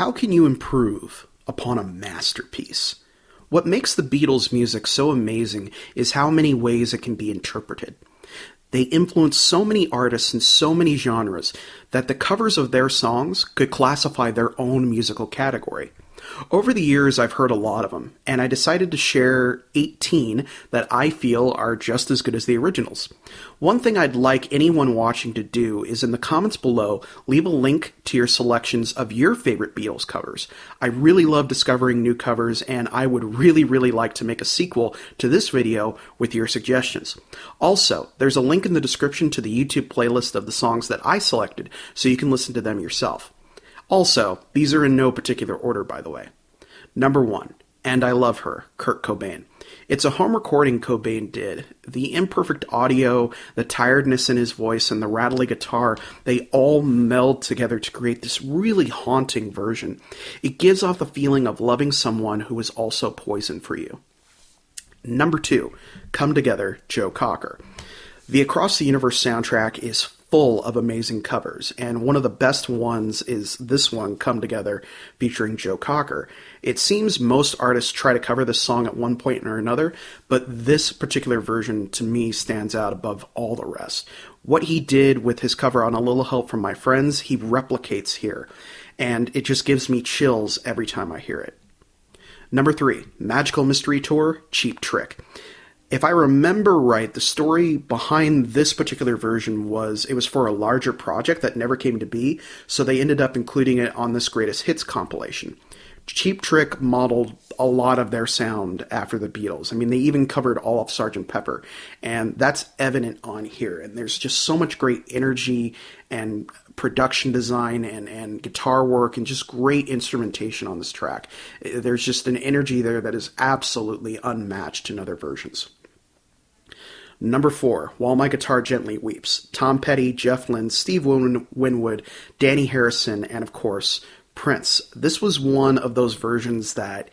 How can you improve upon a masterpiece? What makes the Beatles' music so amazing is how many ways it can be interpreted. They influence so many artists in so many genres that the covers of their songs could classify their own musical category. Over the years, I've heard a lot of them, and I decided to share 18 that I feel are just as good as the originals. One thing I'd like anyone watching to do is in the comments below, leave a link to your selections of your favorite Beatles covers. I really love discovering new covers, and I would really like to make a sequel to this video with your suggestions. Also, there's a link in the description to the YouTube playlist of the songs that I selected, so you can listen to them yourself. Also, these are in no particular order, by the way. Number 1, And I Love Her, Kurt Cobain. It's a home recording Cobain did. The imperfect audio, the tiredness in his voice, and the rattly guitar, they all meld together to create this really haunting version. It gives off the feeling of loving someone who is also poison for you. Number 2, Come Together, Joe Cocker. The Across the Universe soundtrack is full of amazing covers, and one of the best ones is this one, Come Together, featuring Joe Cocker. It seems most artists try to cover this song at one point or another, but this particular version to me stands out above all the rest. What he did with his cover on A Little Help from My Friends, he replicates here, and it just gives me chills every time I hear it. Number 3, Magical Mystery Tour, Cheap Trick. If I remember right, the story behind this particular version was it was for a larger project that never came to be, so they ended up including it on this Greatest Hits compilation. Cheap Trick modeled a lot of their sound after the Beatles. I mean, they even covered all of Sgt. Pepper, and that's evident on here. And there's just so much great energy and production design and guitar work and just great instrumentation on this track. There's just an energy there that is absolutely unmatched in other versions. Number 4, While My Guitar Gently Weeps. Tom Petty, Jeff Lynne, Steve Winwood, Danny Harrison, and of course, Prince. This was one of those versions that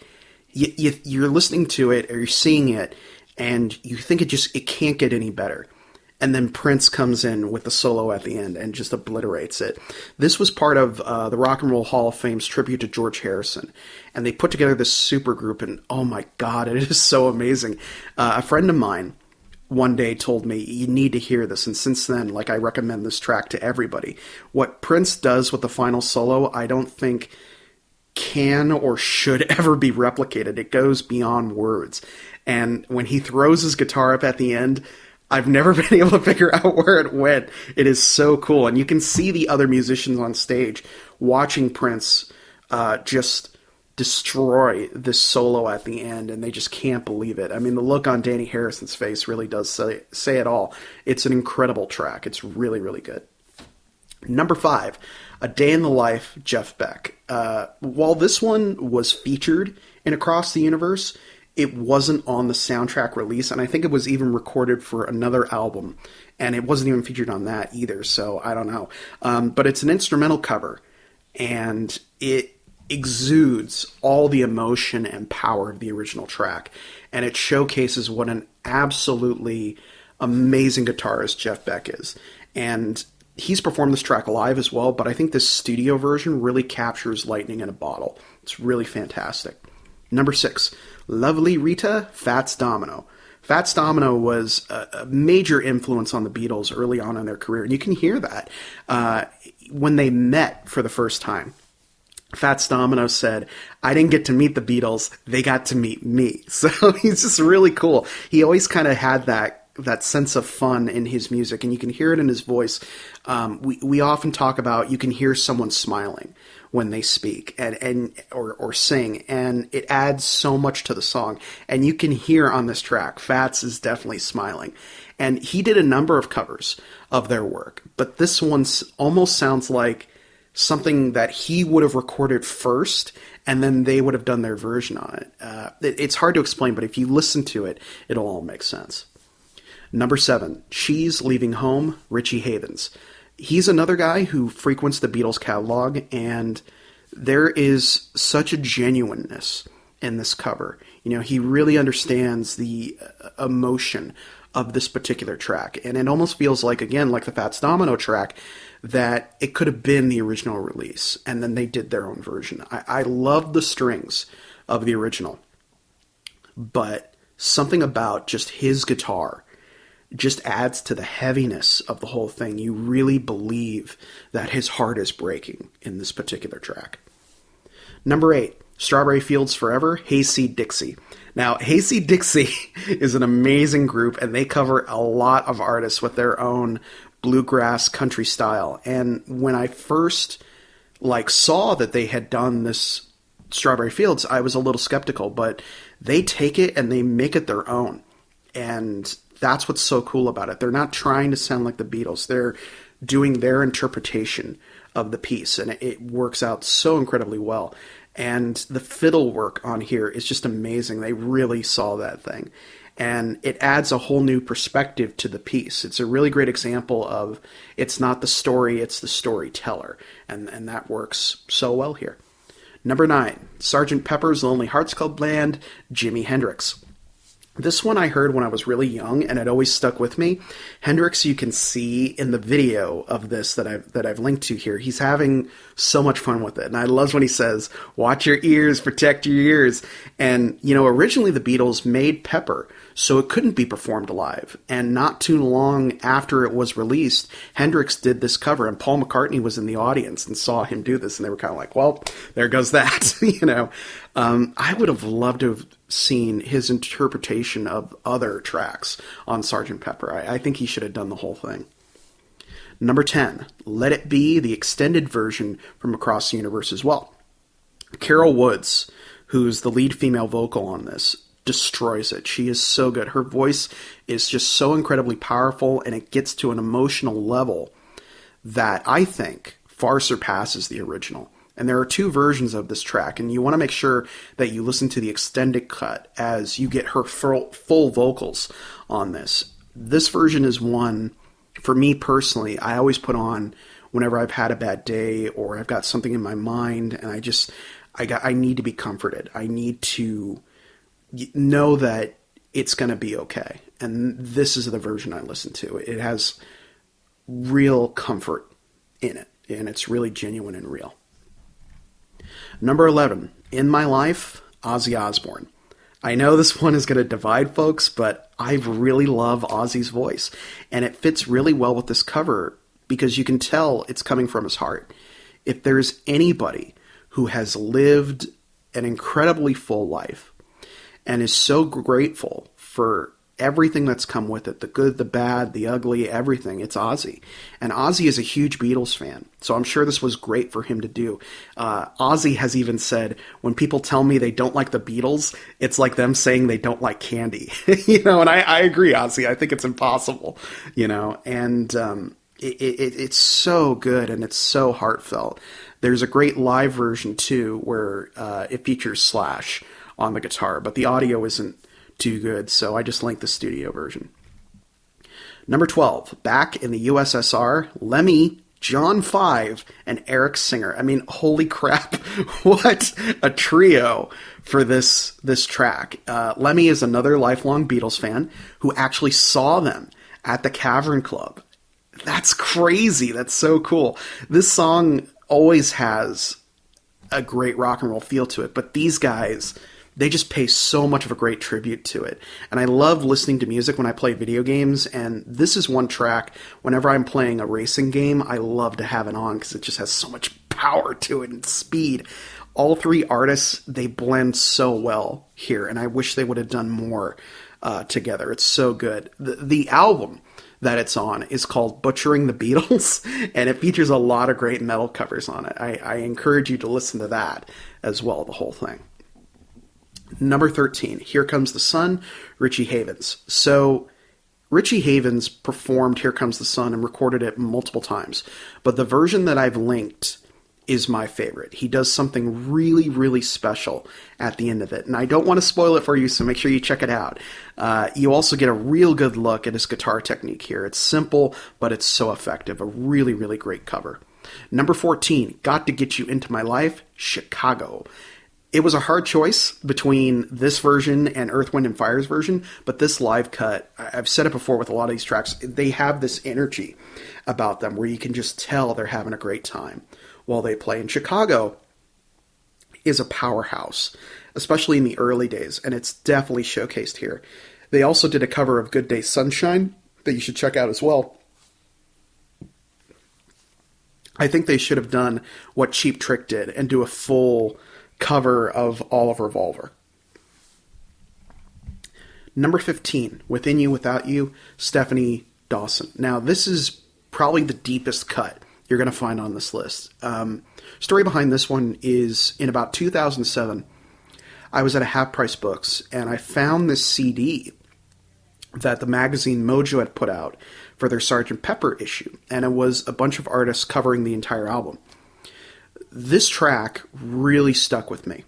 you're listening to it or you're seeing it and you think it can't get any better. And then Prince comes in with the solo at the end and just obliterates it. This was part of the Rock and Roll Hall of Fame's tribute to George Harrison. And they put together this super group, and oh my God, it is so amazing. A friend of mine one day told me, you need to hear this. And since then, I recommend this track to everybody. What Prince does with the final solo, I don't think can or should ever be replicated. It goes beyond words. And when he throws his guitar up at the end, I've never been able to figure out where it went. It is so cool. And you can see the other musicians on stage watching Prince just destroy this solo at the end, and they just can't believe it. I mean, the look on Danny Harrison's face really does say it all. It's an incredible track. It's really good. Number 5, A Day in the Life, Jeff Beck. While this one was featured in Across the Universe, it wasn't on the soundtrack release, and I think it was even recorded for another album, and it wasn't even featured on that either, so I don't know. But it's an instrumental cover, and it exudes all the emotion and power of the original track, and it showcases what an absolutely amazing guitarist Jeff Beck is. And he's performed this track live as well, but I think this studio version really captures lightning in a bottle. It's really fantastic. Number 6, Lovely Rita, Fats Domino. Fats Domino was a major influence on the Beatles early on in their career, and you can hear that when they met for the first time. Fats Domino said, I didn't get to meet the Beatles, they got to meet me. So he's just really cool. He always kind of had that sense of fun in his music, and you can hear it in his voice. We often talk about you can hear someone smiling when they speak or sing, and it adds so much to the song. And you can hear on this track, Fats is definitely smiling. And he did a number of covers of their work, but this one almost sounds like something that he would have recorded first, and then they would have done their version on it. It's hard to explain, but if you listen to it, it'll all make sense. Number 7, She's Leaving Home, Richie Havens. He's another guy who frequents the Beatles catalog, and there is such a genuineness in this cover. You know, he really understands the emotion of this particular track. And it almost feels like, again, like the Fats Domino track, that it could have been the original release, and then they did their own version. I love the strings of the original, but something about just his guitar just adds to the heaviness of the whole thing. You really believe that his heart is breaking in this particular track. Number 8, Strawberry Fields Forever, Hayseed Dixie. Now, Hayseed Dixie is an amazing group, and they cover a lot of artists with their own bluegrass country style. And when I first saw that they had done this Strawberry Fields, I was a little skeptical, but they take it and they make it their own. And that's what's so cool about it. They're not trying to sound like the Beatles. They're doing their interpretation of the piece, and it works out so incredibly well. And the fiddle work on here is just amazing. They really saw that thing. And it adds a whole new perspective to the piece. It's a really great example of it's not the story, it's the storyteller. And that works so well here. Number 9, Sgt. Pepper's Lonely Hearts Club Band, Jimi Hendrix. This one I heard when I was really young, and it always stuck with me. Hendrix, you can see in the video of this that I've linked to here, he's having so much fun with it. And I love when he says, "Watch your ears, protect your ears." And, originally the Beatles made Pepper, so it couldn't be performed live. And not too long after it was released, Hendrix did this cover, and Paul McCartney was in the audience and saw him do this, and they were kind of like, well, there goes that, I would have loved to have seen his interpretation of other tracks on Sgt. Pepper. I think he should have done the whole thing. Number 10, Let It Be, the extended version from Across the Universe as well. Carol Woods, who's the lead female vocal on this, destroys it. She is so good. Her voice is just so incredibly powerful, and it gets to an emotional level that I think far surpasses the original. And there are 2 versions of this track, and you want to make sure that you listen to the extended cut as you get her full vocals on this. This version is one, for me personally, I always put on whenever I've had a bad day or I've got something in my mind, and I need to be comforted. I need to know that it's going to be okay. And this is the version I listen to. It has real comfort in it, and it's really genuine and real. Number 11, In My Life, Ozzy Osbourne. I know this one is going to divide folks, but I really love Ozzy's voice. And it fits really well with this cover because you can tell it's coming from his heart. If there's anybody who has lived an incredibly full life and is so grateful for everything that's come with it, the good, the bad, the ugly, everything, it's Ozzy. And Ozzy is a huge Beatles fan, so I'm sure this was great for him to do. Ozzy has even said, when people tell me they don't like the Beatles, it's like them saying they don't like candy. And I agree, Ozzy. I think it's impossible, and it's so good and it's so heartfelt. There's a great live version, too, where it features Slash on the guitar, but the audio isn't too good, so I just linked the studio version. Number 12, back in the USSR, Lemmy, John 5, and Eric Singer. I mean, holy crap, what a trio for this track. Lemmy is another lifelong Beatles fan who actually saw them at the Cavern Club. That's crazy. That's so cool. This song always has a great rock and roll feel to it, but these guys, they just pay so much of a great tribute to it. And I love listening to music when I play video games, and this is one track, whenever I'm playing a racing game, I love to have it on because it just has so much power to it and speed. All 3 artists, they blend so well here, and I wish they would have done more together. It's so good. The album that it's on is called Butchering the Beatles, and it features a lot of great metal covers on it. I encourage you to listen to that as well, the whole thing. Number 13, Here Comes the Sun, Richie Havens. So Richie Havens performed Here Comes the Sun and recorded it multiple times, but the version that I've linked is my favorite. He does something really, really special at the end of it, and I don't want to spoil it for you, so make sure you check it out. You also get a real good look at his guitar technique here. It's simple, but it's so effective. A really, really great cover. Number 14, Got to Get You Into My Life, Chicago. It was a hard choice between this version and Earth, Wind, and Fire's version, but this live cut, I've said it before with a lot of these tracks, they have this energy about them where you can just tell they're having a great time while they play. And Chicago is a powerhouse, especially in the early days, and it's definitely showcased here. They also did a cover of Good Day Sunshine that you should check out as well. I think they should have done what Cheap Trick did and do a full cover of All of Revolver. Number 15, Within You, Without You, Stephanie Dawson. Now, this is probably the deepest cut you're going to find on this list. Story behind this one is in about 2007, I was at a Half Price Books, and I found this CD that the magazine Mojo had put out for their Sgt. Pepper issue, and it was a bunch of artists covering the entire album. This track really stuck with me.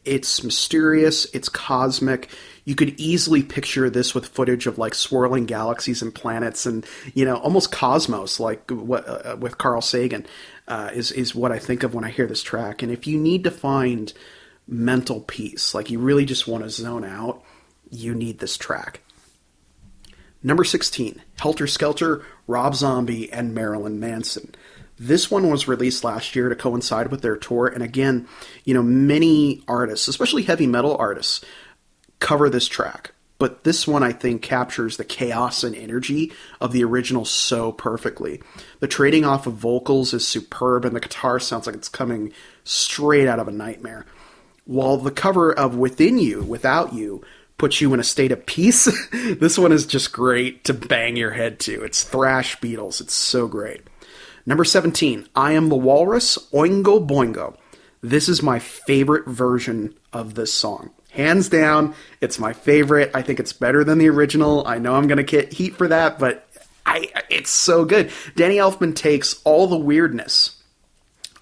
It's mysterious, it's cosmic. You could easily picture this with footage of like swirling galaxies and planets and, you know, almost cosmos, like what with Carl Sagan is what I think of when I hear this track. And if you need to find mental peace, like you really just want to zone out, you need this track. Number 16, Helter Skelter, Rob Zombie, and Marilyn Manson. This one was released last year to coincide with their tour, and again, you know, many artists, especially heavy metal artists, cover this track. But this one, I think, captures the chaos and energy of the original so perfectly. The trading off of vocals is superb, and the guitar sounds like it's coming straight out of a nightmare. While the cover of Within You, Without You, puts you in a state of peace, this one is just great to bang your head to. It's thrash Beatles. It's so great. Number 17, I Am The Walrus, Oingo Boingo. This is my favorite version of this song. Hands down, it's my favorite. I think it's better than the original. I know I'm going to get heat for that, but it's so good. Danny Elfman takes all the weirdness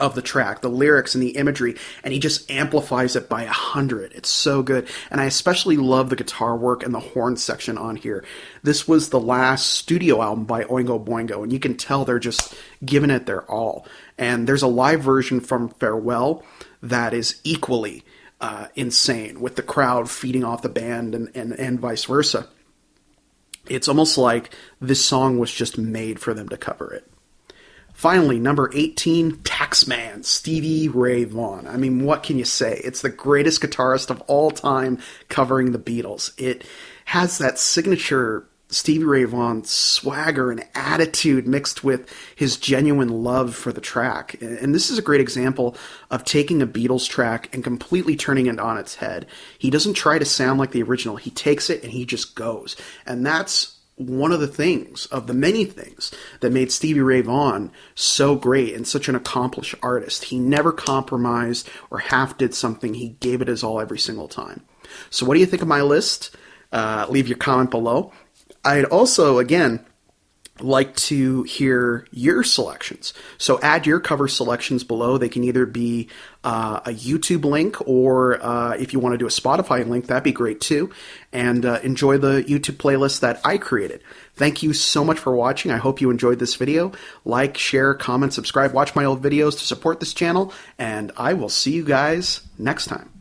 of the track, the lyrics and the imagery, and he just amplifies it by 100. It's so good. And I especially love the guitar work and the horn section on here. This was the last studio album by Oingo Boingo, and you can tell they're just giving it their all. And there's a live version from Farewell that is equally insane, with the crowd feeding off the band and vice versa. It's almost like this song was just made for them to cover it. Finally, number 18, Taxman, Stevie Ray Vaughan. I mean, what can you say? It's the greatest guitarist of all time covering the Beatles. It has that signature Stevie Ray Vaughan swagger and attitude mixed with his genuine love for the track. And this is a great example of taking a Beatles track and completely turning it on its head. He doesn't try to sound like the original. He takes it and he just goes. And that's one of the things, of the many things, that made Stevie Ray Vaughan so great and such an accomplished artist. He never compromised or half did something. He gave it his all every single time. So what do you think of my list? Leave your comment below. I'd also, again, like to hear your selections. So add your cover selections below. They can either be a YouTube link, or if you want to do a Spotify link, that'd be great too. And enjoy the YouTube playlist that I created. Thank you so much for watching. I hope you enjoyed this video. Like, share, comment, subscribe, watch my old videos to support this channel, and I will see you guys next time.